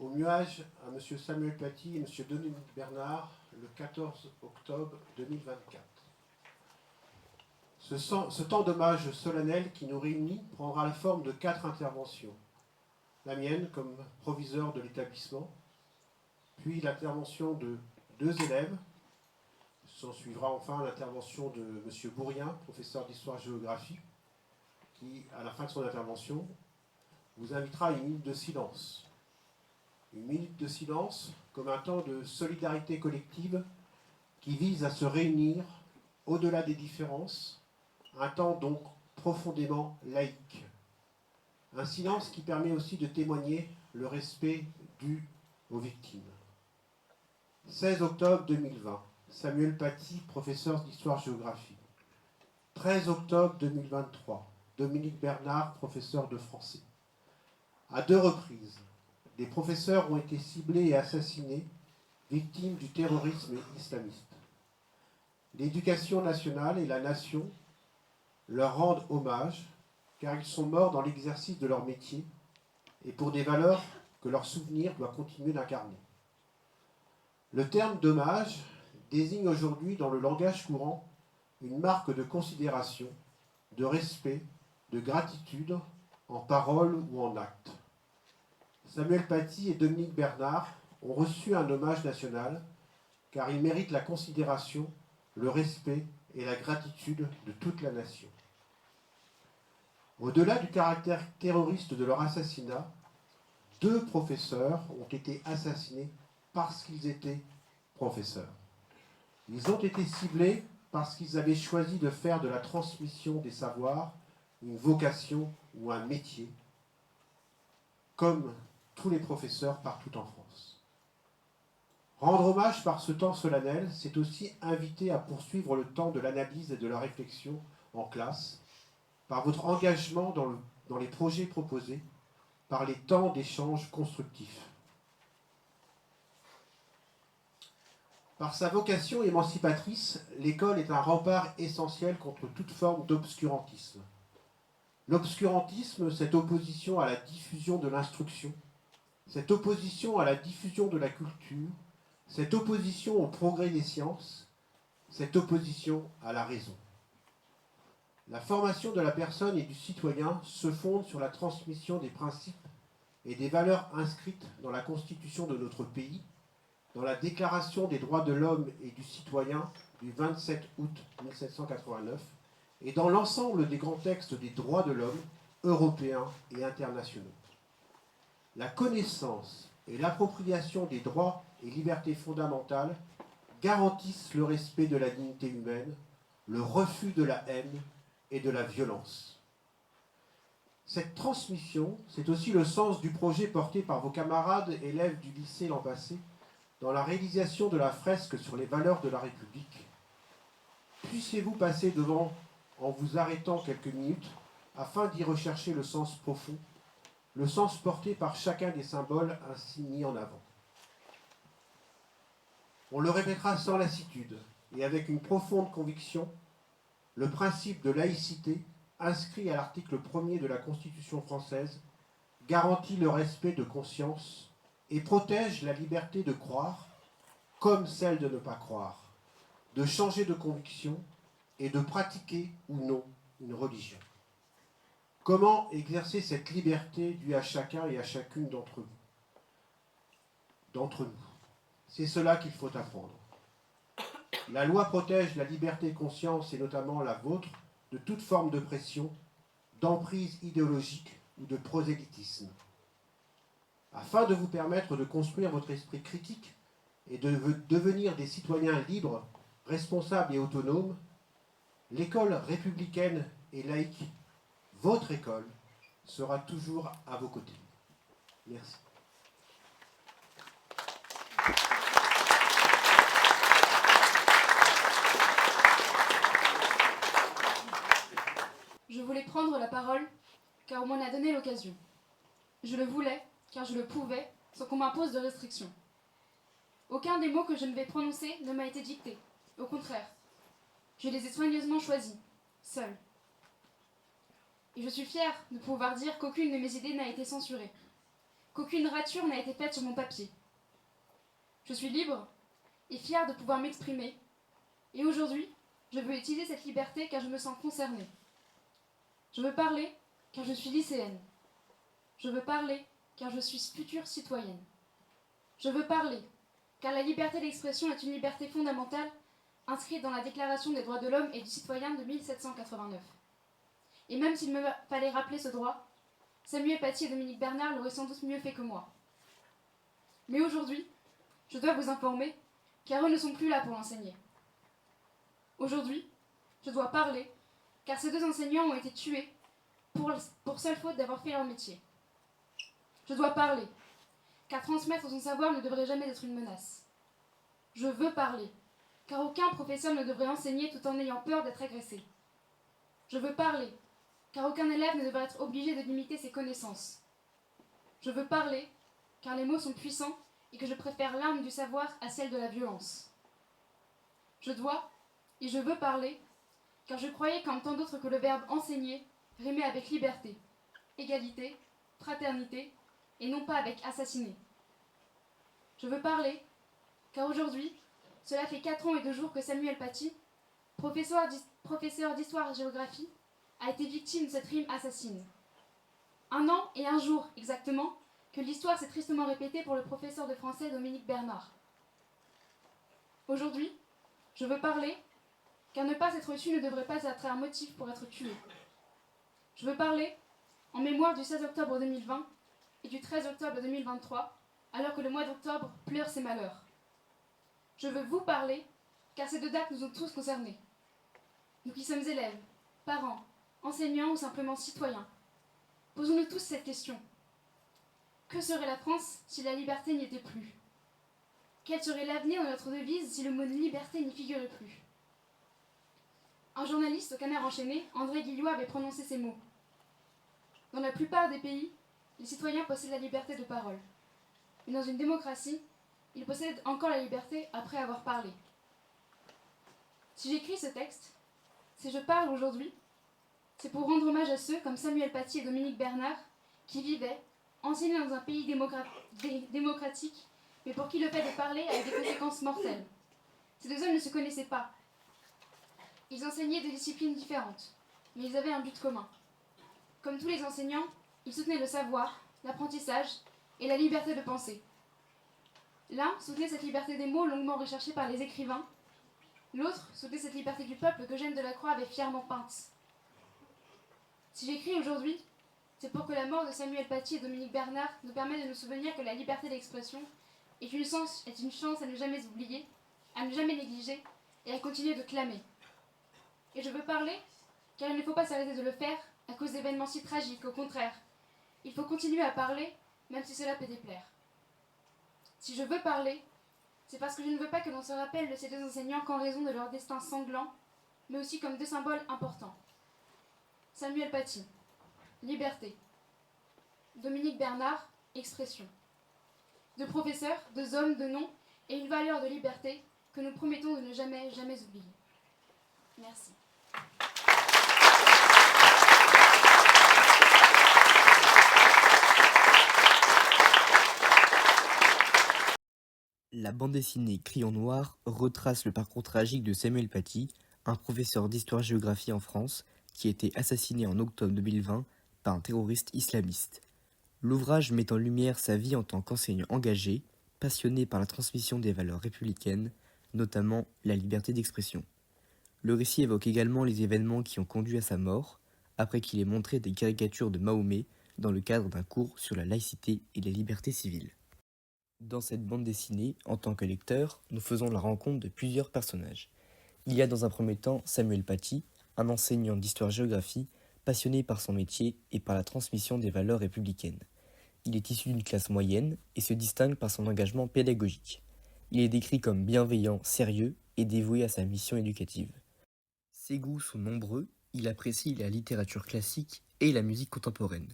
au muage à M. Samuel Paty et M. Dominique Bernard le 14 octobre 2024. Ce temps d'hommage solennel qui nous réunit prendra la forme de 4 interventions. La mienne comme proviseur de l'établissement, puis l'intervention de 2 élèves. S'en suivra enfin l'intervention de M. Bourrien, professeur d'histoire-géographie, qui, à la fin de son intervention, vous invitera à une minute de silence. Une minute de silence comme un temps de solidarité collective qui vise à se réunir au-delà des différences, un temps donc profondément laïque. Un silence qui permet aussi de témoigner le respect dû aux victimes. 16 octobre 2020, Samuel Paty, professeur d'histoire-géographie. 13 octobre 2023, Dominique Bernard, professeur de français. À 2 reprises, des professeurs ont été ciblés et assassinés, victimes du terrorisme islamiste. L'éducation nationale et la nation leur rendent hommage, car ils sont morts dans l'exercice de leur métier et pour des valeurs que leur souvenir doit continuer d'incarner. Le terme d'hommage désigne aujourd'hui dans le langage courant une marque de considération, de respect, de gratitude en parole ou en acte. Samuel Paty et Dominique Bernard ont reçu un hommage national car ils méritent la considération, le respect et la gratitude de toute la nation. Au-delà du caractère terroriste de leur assassinat, 2 professeurs ont été assassinés parce qu'ils étaient professeurs. Ils ont été ciblés parce qu'ils avaient choisi de faire de la transmission des savoirs une vocation ou un métier, comme tous les professeurs partout en France. Rendre hommage par ce temps solennel, c'est aussi inviter à poursuivre le temps de l'analyse et de la réflexion en classe, par votre engagement dans les projets proposés, par les temps d'échange constructifs. Par sa vocation émancipatrice, l'école est un rempart essentiel contre toute forme d'obscurantisme. L'obscurantisme, cette opposition à la diffusion de l'instruction, cette opposition à la diffusion de la culture, cette opposition au progrès des sciences, cette opposition à la raison. La formation de la personne et du citoyen se fonde sur la transmission des principes et des valeurs inscrites dans la Constitution de notre pays, dans la Déclaration des droits de l'homme et du citoyen du 27 août 1789 et dans l'ensemble des grands textes des droits de l'homme européens et internationaux. La connaissance et l'appropriation des droits et libertés fondamentales garantissent le respect de la dignité humaine, le refus de la haine et de la violence. Cette transmission, c'est aussi le sens du projet porté par vos camarades élèves du lycée l'an passé dans la réalisation de la fresque sur les valeurs de la République. Puissiez-vous passer devant en vous arrêtant quelques minutes afin d'y rechercher le sens profond, le sens porté par chacun des symboles ainsi mis en avant. On le répétera sans lassitude et avec une profonde conviction, le principe de laïcité, inscrit à l'article 1er de la Constitution française, garantit le respect de conscience et protège la liberté de croire, comme celle de ne pas croire, de changer de conviction et de pratiquer ou non une religion. Comment exercer cette liberté due à chacun et à chacune d'entre nous? C'est cela qu'il faut apprendre. La loi protège la liberté de conscience, et notamment la vôtre, de toute forme de pression, d'emprise idéologique ou de prosélytisme. Afin de vous permettre de construire votre esprit critique et de devenir des citoyens libres, responsables et autonomes, l'école républicaine et laïque, votre école, sera toujours à vos côtés. Merci. Je voulais prendre la parole car on m'en a donné l'occasion. Je le voulais car je le pouvais sans qu'on m'impose de restrictions. Aucun des mots que je ne vais prononcer ne m'a été dicté. Au contraire, je les ai soigneusement choisis, seule. Et je suis fière de pouvoir dire qu'aucune de mes idées n'a été censurée. qu'aucune rature n'a été faite sur mon papier. Je suis libre et fière de pouvoir m'exprimer, et aujourd'hui, je veux utiliser cette liberté car je me sens concernée. Je veux parler car je suis lycéenne. Je veux parler car je suis future citoyenne. Je veux parler car la liberté d'expression est une liberté fondamentale inscrite dans la Déclaration des droits de l'homme et du citoyen de 1789. Et même s'il me fallait rappeler ce droit, Samuel Paty et Dominique Bernard l'auraient sans doute mieux fait que moi. Mais aujourd'hui, je dois vous informer, car eux ne sont plus là pour l'enseigner. Aujourd'hui, je dois parler, car ces deux enseignants ont été tués pour seule faute d'avoir fait leur métier. Je dois parler, car transmettre son savoir ne devrait jamais être une menace. Je veux parler, car aucun professeur ne devrait enseigner tout en ayant peur d'être agressé. Je veux parler, car aucun élève ne devrait être obligé de limiter ses connaissances. Je veux parler, car les mots sont puissants et que je préfère l'arme du savoir à celle de la violence. Je dois et je veux parler, car je croyais comme tant d'autres que le verbe enseigner rimait avec liberté, égalité, fraternité, et non pas avec assassiner. Je veux parler, car aujourd'hui, cela fait 4 ans et 2 jours que Samuel Paty, professeur d'histoire-géographie, a été victime de cette rime assassine. 1 an et 1 jour exactement que l'histoire s'est tristement répétée pour le professeur de français Dominique Bernard. Aujourd'hui, je veux parler, car ne pas être tué ne devrait pas être un motif pour être tué. Je veux parler en mémoire du 16 octobre 2020 et du 13 octobre 2023, alors que le mois d'octobre pleure ses malheurs. Je veux vous parler, car ces 2 dates nous ont tous concernés. Nous qui sommes élèves, parents, enseignants ou simplement citoyens, posons-nous tous cette question. Que serait la France si la liberté n'y était plus? Quel serait l'avenir de notre devise si le mot liberté n'y figurait plus? Un journaliste au Canard enchaîné, André Guillot, avait prononcé ces mots. Dans la plupart des pays, les citoyens possèdent la liberté de parole. Mais dans une démocratie, ils possèdent encore la liberté après avoir parlé. Si j'écris ce texte, si je parle aujourd'hui, c'est pour rendre hommage à ceux comme Samuel Paty et Dominique Bernard qui vivaient, enseignés dans un pays démocratique, mais pour qui le fait de parler avait des conséquences mortelles. Ces 2 hommes ne se connaissaient pas. Ils enseignaient des disciplines différentes, mais ils avaient un but commun. Comme tous les enseignants, ils soutenaient le savoir, l'apprentissage et la liberté de penser. L'un soutenait cette liberté des mots longuement recherchée par les écrivains, l'autre soutenait cette liberté du peuple qu'Eugène Delacroix avait fièrement peinte. Si j'écris aujourd'hui, c'est pour que la mort de Samuel Paty et Dominique Bernard nous permette de nous souvenir que la liberté d'expression est une chance à ne jamais oublier, à ne jamais négliger et à continuer de clamer. Et je veux parler, car il ne faut pas s'arrêter de le faire à cause d'événements si tragiques, au contraire. Il faut continuer à parler, même si cela peut déplaire. Si je veux parler, c'est parce que je ne veux pas que l'on se rappelle de ces 2 enseignants qu'en raison de leur destin sanglant, mais aussi comme 2 symboles importants. Samuel Paty, liberté. Dominique Bernard, expression. 2 professeurs, 2 hommes, 2 noms et une valeur de liberté que nous promettons de ne jamais, jamais oublier. Merci. La bande dessinée Crayon Noir retrace le parcours tragique de Samuel Paty, un professeur d'histoire-géographie en France qui a été assassiné en octobre 2020 par un terroriste islamiste. L'ouvrage met en lumière sa vie en tant qu'enseignant engagé, passionné par la transmission des valeurs républicaines, notamment la liberté d'expression. Le récit évoque également les événements qui ont conduit à sa mort, après qu'il ait montré des caricatures de Mahomet dans le cadre d'un cours sur la laïcité et les libertés civiles. Dans cette bande dessinée, en tant que lecteur, nous faisons la rencontre de plusieurs personnages. Il y a dans un premier temps Samuel Paty, un enseignant d'histoire-géographie, passionné par son métier et par la transmission des valeurs républicaines. Il est issu d'une classe moyenne et se distingue par son engagement pédagogique. Il est décrit comme bienveillant, sérieux et dévoué à sa mission éducative. Ses goûts sont nombreux, il apprécie la littérature classique et la musique contemporaine,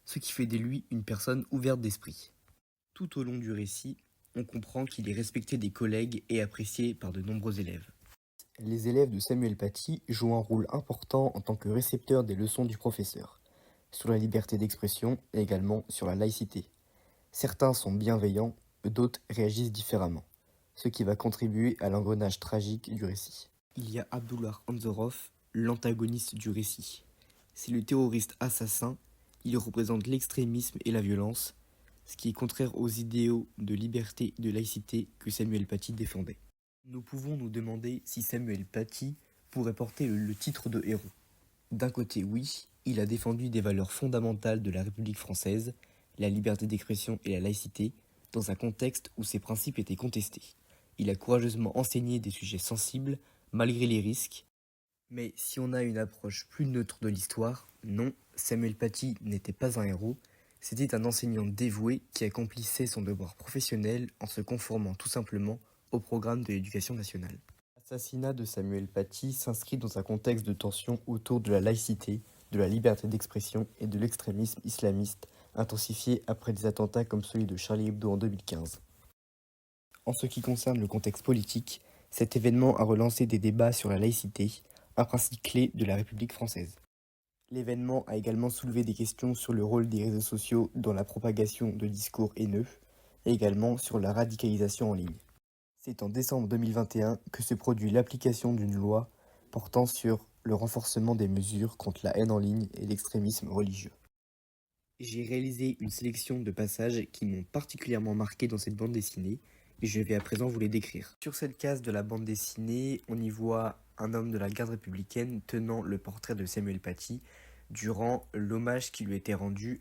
ce qui fait de lui une personne ouverte d'esprit. Tout au long du récit, on comprend qu'il est respecté des collègues et apprécié par de nombreux élèves. Les élèves de Samuel Paty jouent un rôle important en tant que récepteurs des leçons du professeur, sur la liberté d'expression et également sur la laïcité. Certains sont bienveillants, d'autres réagissent différemment, ce qui va contribuer à l'engrenage tragique du récit. Il y a Abdullah Anzorov, l'antagoniste du récit. C'est le terroriste assassin, il représente l'extrémisme et la violence, ce qui est contraire aux idéaux de liberté et de laïcité que Samuel Paty défendait. Nous pouvons nous demander si Samuel Paty pourrait porter le titre de héros. D'un côté, oui, il a défendu des valeurs fondamentales de la République française, la liberté d'expression et la laïcité, dans un contexte où ces principes étaient contestés. Il a courageusement enseigné des sujets sensibles, malgré les risques. Mais si on a une approche plus neutre de l'histoire, non, Samuel Paty n'était pas un héros, c'était un enseignant dévoué qui accomplissait son devoir professionnel en se conformant tout simplement au programme de l'éducation nationale. L'assassinat de Samuel Paty s'inscrit dans un contexte de tension autour de la laïcité, de la liberté d'expression et de l'extrémisme islamiste, intensifié après des attentats comme celui de Charlie Hebdo en 2015. En ce qui concerne le contexte politique, cet événement a relancé des débats sur la laïcité, un principe clé de la République française. L'événement a également soulevé des questions sur le rôle des réseaux sociaux dans la propagation de discours haineux, et également sur la radicalisation en ligne. C'est en décembre 2021 que se produit l'application d'une loi portant sur le renforcement des mesures contre la haine en ligne et l'extrémisme religieux. J'ai réalisé une sélection de passages qui m'ont particulièrement marqué dans cette bande dessinée, et je vais à présent vous les décrire. Sur cette case de la bande dessinée, on y voit un homme de la garde républicaine tenant le portrait de Samuel Paty durant l'hommage qui lui était rendu.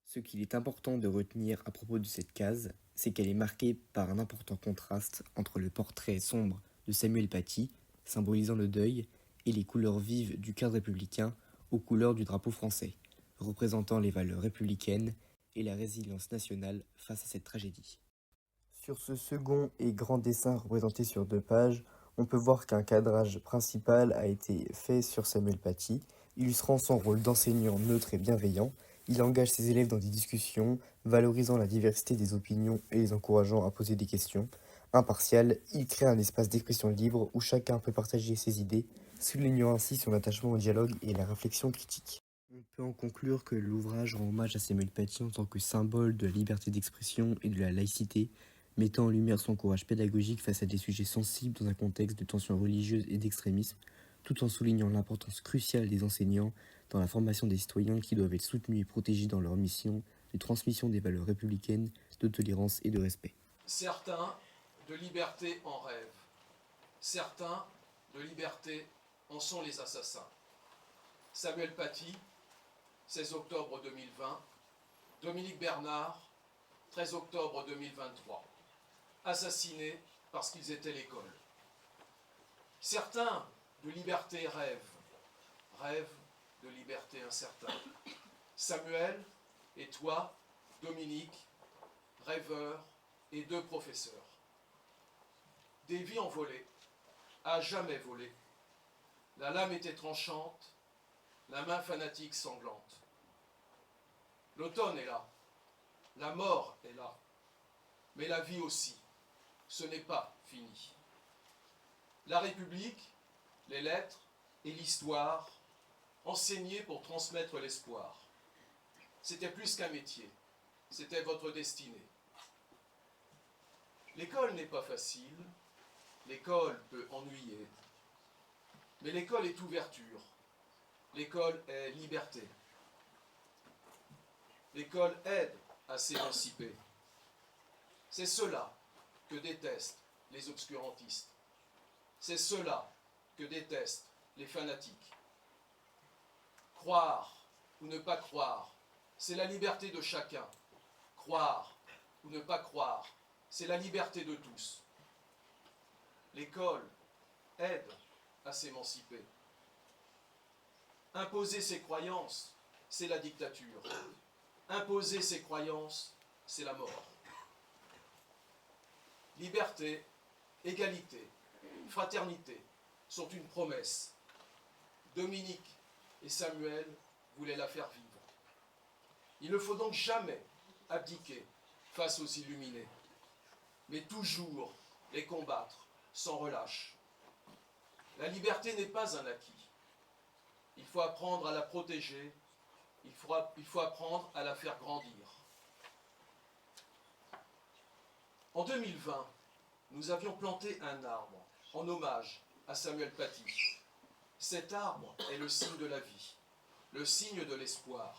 Ce qu'il est important de retenir à propos de cette case, c'est qu'elle est marquée par un important contraste entre le portrait sombre de Samuel Paty, symbolisant le deuil, et les couleurs vives du cadre républicain aux couleurs du drapeau français, représentant les valeurs républicaines et la résilience nationale face à cette tragédie. Sur ce second et grand dessin représenté sur 2 pages, on peut voir qu'un cadrage principal a été fait sur Samuel Paty, illustrant son rôle d'enseignant neutre et bienveillant. Il engage ses élèves dans des discussions, valorisant la diversité des opinions et les encourageant à poser des questions. Impartial, il crée un espace d'expression libre où chacun peut partager ses idées, soulignant ainsi son attachement au dialogue et la réflexion critique. On peut en conclure que l'ouvrage rend hommage à Samuel Paty en tant que symbole de la liberté d'expression et de la laïcité, mettant en lumière son courage pédagogique face à des sujets sensibles dans un contexte de tensions religieuses et d'extrémisme, tout en soulignant l'importance cruciale des enseignants dans la formation des citoyens qui doivent être soutenus et protégés dans leur mission de transmission des valeurs républicaines, de tolérance et de respect. Certains de liberté en rêvent, certains de liberté en sont les assassins. Samuel Paty, 16 octobre 2020, Dominique Bernard, 13 octobre 2023, assassinés parce qu'ils étaient l'école. Certains de liberté rêvent de liberté incertaine. Samuel et toi, Dominique, rêveurs et 2 professeurs. Des vies envolées, à jamais volées. La lame était tranchante, la main fanatique sanglante. L'automne est là, la mort est là, mais la vie aussi, ce n'est pas fini. La République, les lettres et l'histoire, enseignées pour transmettre l'espoir. C'était plus qu'un métier, c'était votre destinée. L'école n'est pas facile, l'école peut ennuyer, mais l'école est ouverture, l'école est liberté. L'école aide à s'émanciper. C'est cela que détestent les obscurantistes. C'est cela que détestent les fanatiques. Croire ou ne pas croire, c'est la liberté de chacun. Croire ou ne pas croire, c'est la liberté de tous. L'école aide à s'émanciper. Imposer ses croyances, c'est la dictature. Imposer ses croyances, c'est la mort. Liberté, égalité, fraternité sont une promesse. Dominique et Samuel voulaient la faire vivre. Il ne faut donc jamais abdiquer face aux illuminés, mais toujours les combattre sans relâche. La liberté n'est pas un acquis. Il faut apprendre à la protéger, il faut apprendre à la faire grandir. En 2020, nous avions planté un arbre en hommage à Samuel Paty. Cet arbre est le signe de la vie, le signe de l'espoir.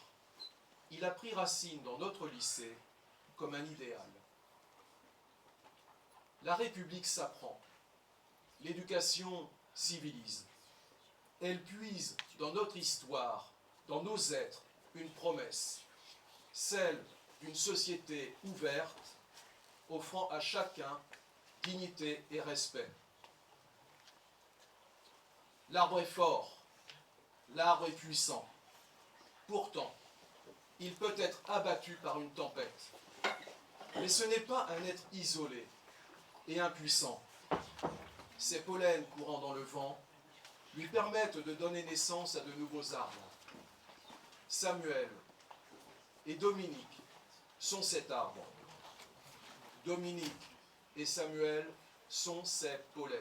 Il a pris racine dans notre lycée comme un idéal. La République s'apprend, l'éducation civilise. Elle puise dans notre histoire, dans nos êtres, une promesse, celle d'une société ouverte, offrant à chacun dignité et respect. L'arbre est fort, l'arbre est puissant. Pourtant, il peut être abattu par une tempête. Mais ce n'est pas un être isolé et impuissant. Ses pollens courant dans le vent lui permettent de donner naissance à de nouveaux arbres. Samuel et Dominique sont cet arbre. Dominique et Samuel sont ses pollens.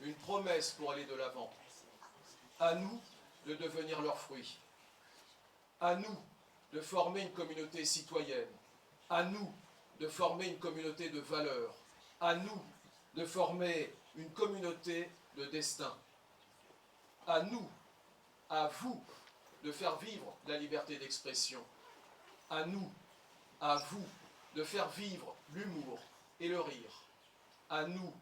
Une promesse pour aller de l'avant. À nous de devenir leurs fruits. À nous de former une communauté citoyenne. À nous de former une communauté de valeurs. À nous de former une communauté de destin. À nous, à vous, de faire vivre la liberté d'expression. À nous, à vous, de faire vivre l'humour et le rire. À nous,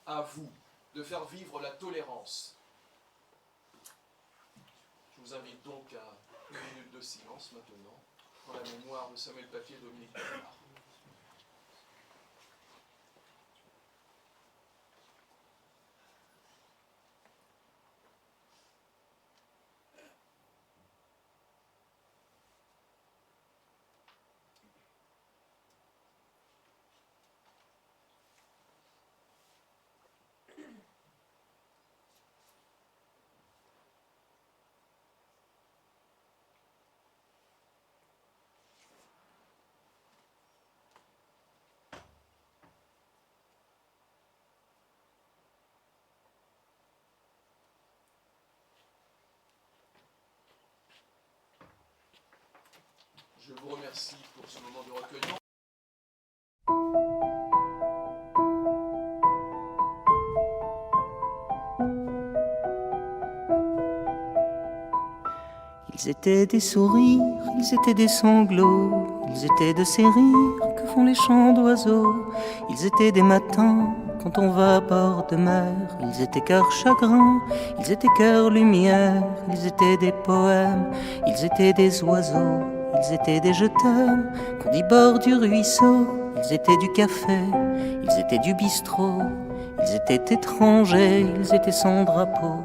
à vous, de faire vivre la tolérance. Je vous invite donc à une minute de silence maintenant, en la mémoire de Samuel Paty et Dominique Bernard. Je vous remercie pour ce moment de recueillement. Ils étaient des sourires, ils étaient des sanglots, ils étaient de ces rires que font les chants d'oiseaux. Ils étaient des matins quand on va à bord de mer, ils étaient cœur chagrin, ils étaient cœur lumière, ils étaient des poèmes, ils étaient des oiseaux, ils étaient des je t'aime qu'on dit bord du ruisseau, ils étaient du café, ils étaient du bistrot, ils étaient étrangers, ils étaient sans drapeau.